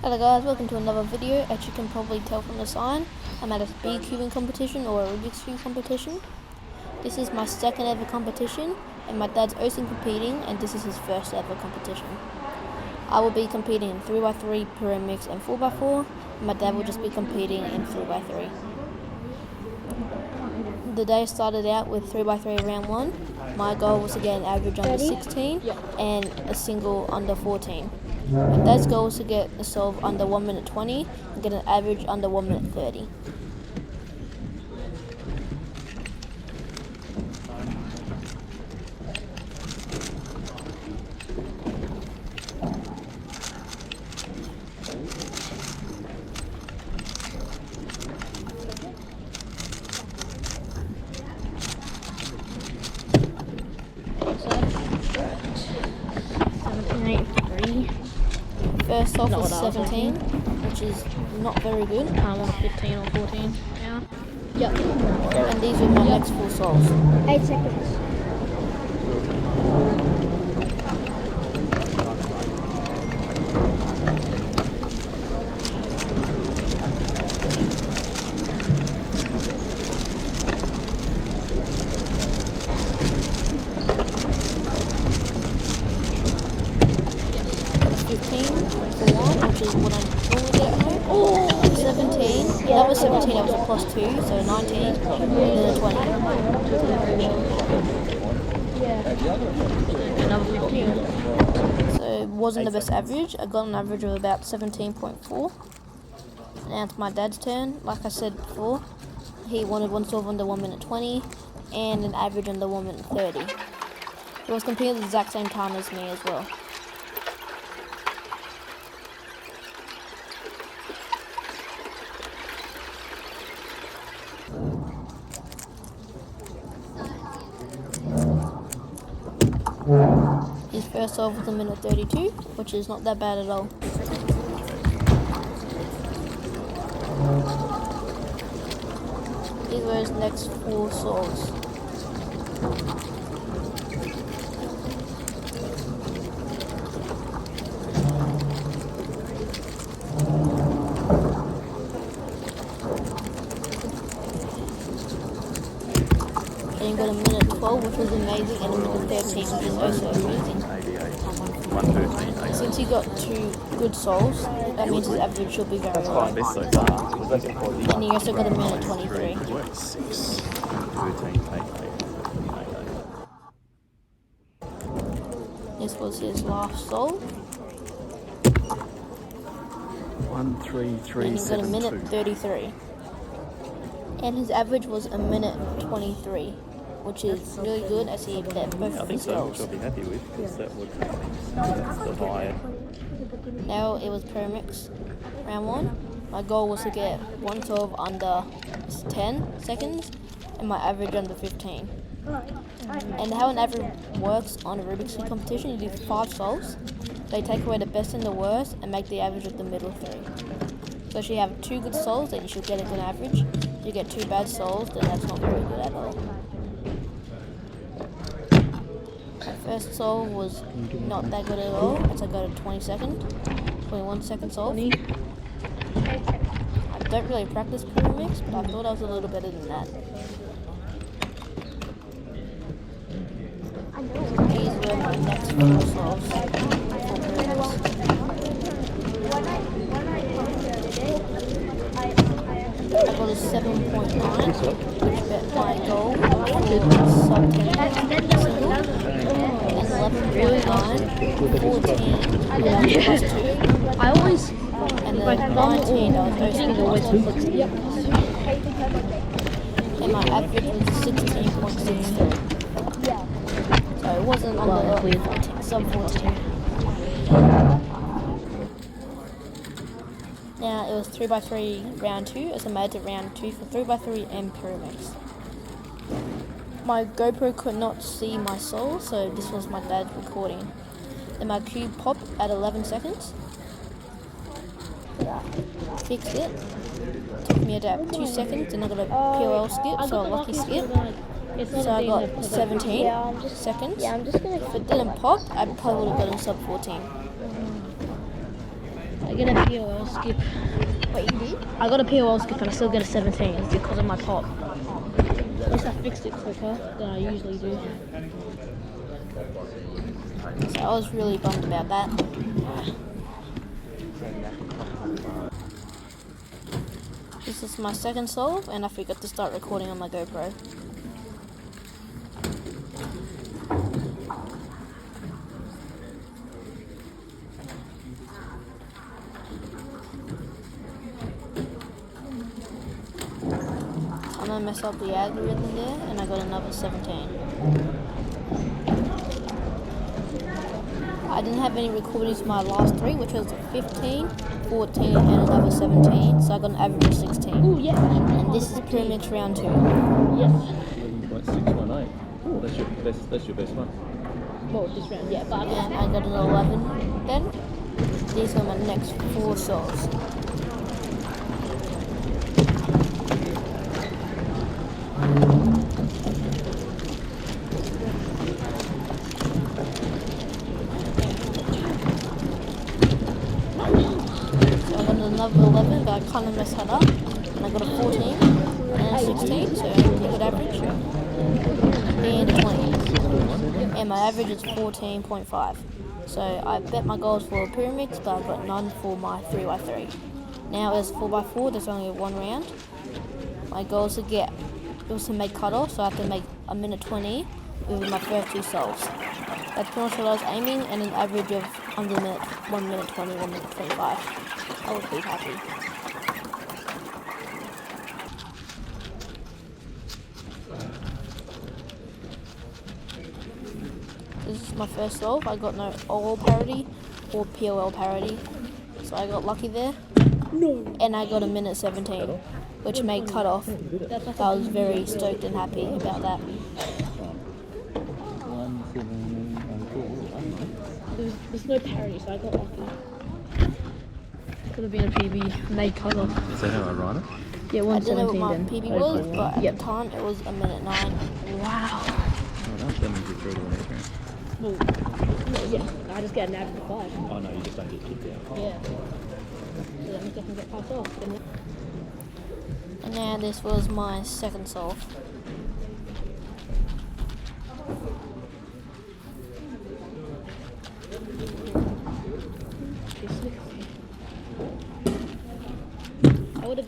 Hello guys, welcome to another video. As you can probably tell from the sign, I'm at a speed cubing competition or a Rubik's Cube competition. This is my second ever competition and my dad's also competing, and this is his first ever competition. I will be competing in 3x3, Pyramid Mix and 4x4, and my dad will just be competing in 3x3. The day started out with 3x3 round 1. My goal was to get an average under 16 and a single under 14. My dad's goal was to get a solve under 1 minute 20 and get an average under 1 minute 30. First off was 17, which is not very good. I'm on a 15 or 14 now. Yep. And these are my next full solves. 8 seconds. Which is what I normally get at home. Oh, 17. That was 17, that was a plus 2, so 19, and then a 20. Another 15. So it wasn't the best average. I got an average of about 17.4. Now it's my dad's turn. Like I said before, he wanted one solve under 1 minute 20 and an average under 1 minute 30. He was competing at the exact same time as me as well. His first solve was a minute 32, which is not that bad at all. These were his next 4 solves. And he got a minute 12, which was amazing, and a minute 13, which is also amazing. Since he got 2 good solves, that means his average should be very high. And he also got a minute 23. This was his last solve. 1, 3, 3, And he got a 7, minute 2. 33. And his average was a minute 23, which is really good as he bet both I of think his so, which goals. I'll be happy with, because that's the high. Now it was Pyramid Mix round 1. My goal was to get one solve under 10 seconds and my average under 15. And how an average works on a Rubik's Cube competition, you do 5 solves. They take away the best and the worst and make the average of the middle 3. So if you have 2 good solves, then you should get a good average. If you get 2 bad solves, then that's not very good at all. My first solve was not that good at all, as I got a 21 second solve. I don't really practice Pyramid Mix, but I thought I was a little better than that. These were my next 4 solves for Pyramid Mix. I got a 7.9, which bet my goal for sub 10 single, and 11.9, 14, plus 2, I always and then 19, I was also and my average was 16.63. So it wasn't on the sub 14. Now it was 3x3 round 2 as I made it round 2 for 3x3 and Pyramid Mix. My GoPro could not see my solve, so this was my dad's recording. Then my cube popped at 11 seconds. Fixed it. Took me about 2 seconds, and I got a POL skip, so a lucky skip. So I got 17 seconds. Yeah, I'm just gonna. If it didn't pop, I probably would have gotten sub 14. I get a POL skip. Wait, you did? I got a POL skip and I still get a 17. It's because of my pop. At least I fixed it quicker than I usually do. So I was really bummed about that. This is my second solve, and I forgot to start recording on my GoPro. I'm gonna mess up the algorithm there, and I got another 17. I didn't have any recordings for my last three, which was 15, 14, and another 17, so I got an average of 16. Ooh, yeah. And this is pretty much round 2. Yes. 11.618. Oh, that's your best one. Well, this round, yeah. But And I got an 11 then. These are my next 4 solves. Another 11, but I kind of messed that up. And I got a 14 and a 16, so pretty good average. And a 20. And my average is 14.5. So I bet my goals for pyramids, but I got none for my 3x3. Now as 4x4, there's only one round. My goal is to make cutoff, so I have to make a minute 20 with my first 2 solves. That's pretty much what I was aiming, and an average of under a minute, 1 minute 20, 1 minute 25. I would be happy. This is my first solve. I got no OL parity or POL parity, so I got lucky there. no. And I got a minute 17, which made cutoff. I was very stoked and happy about that. There's no parity, so I got lucky. Could have been a PB made cutoff. Is that how I write it? Yeah, I don't know what 117 my then. PB was, but at Yep. the time it was a minute 9. Wow. Oh, that means you're through to the next round. Well, no, yeah, I just get an average of 5. Oh, no, you just don't get kicked out. Yeah. So that means I can get passed off. And now this was my second solve.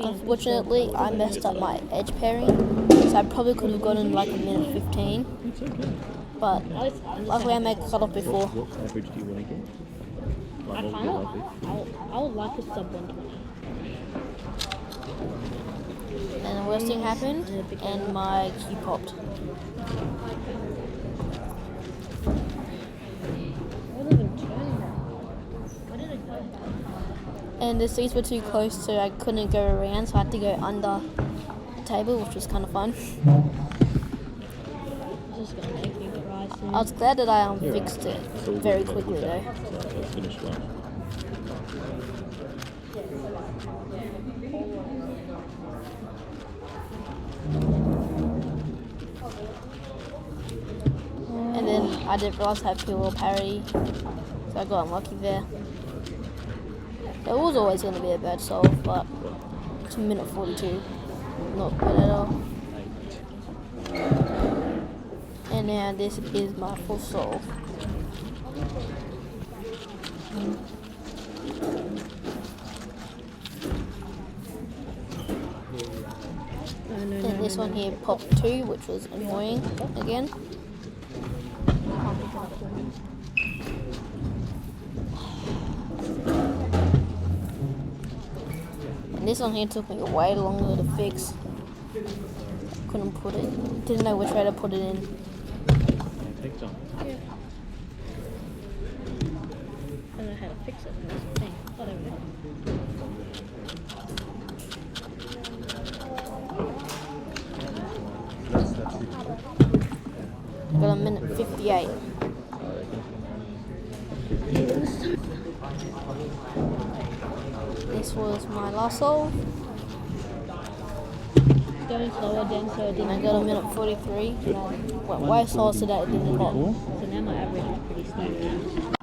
Unfortunately, I messed up my edge pairing, so I probably could have gotten like a minute 15. It's okay. But luckily I made cutoff before. What average do you want to get? I Like, what would kind you of, like? I would like a sub 120. And the worst thing happened, and my key popped. And the seats were too close, so I couldn't go around, so I had to go under the table, which was kind of fun. Just gonna make me cry soon. I was glad that I fixed it So we'll very go quickly with though. that. So let's finish one. And then I didn't realise I had POL parity, so I got unlucky there. It was always going to be a bad solve, but it's a minute 42. Not good at all. And now this is my full solve. And this one here popped 2, which was annoying again. And this one here took me way longer to fix. Couldn't put it, didn't know which way to put it in. Take time. Yeah. I don't know how to fix it. That's the thing. Whatever. I got a minute 58. This was my last solve. Going slower then, so it And didn't I got a pop. minute 43. And I went way slower so that it didn't pop. So now my average is pretty steep.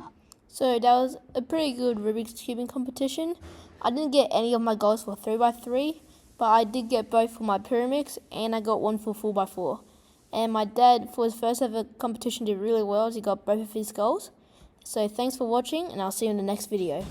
So that was a pretty good Rubik's Cubing competition. I didn't get any of my goals for 3x3, but I did get both for my Pyramix, and I got one for 4x4. And my dad, for his first ever competition, did really well as he got both of his goals. So thanks for watching, and I'll see you in the next video.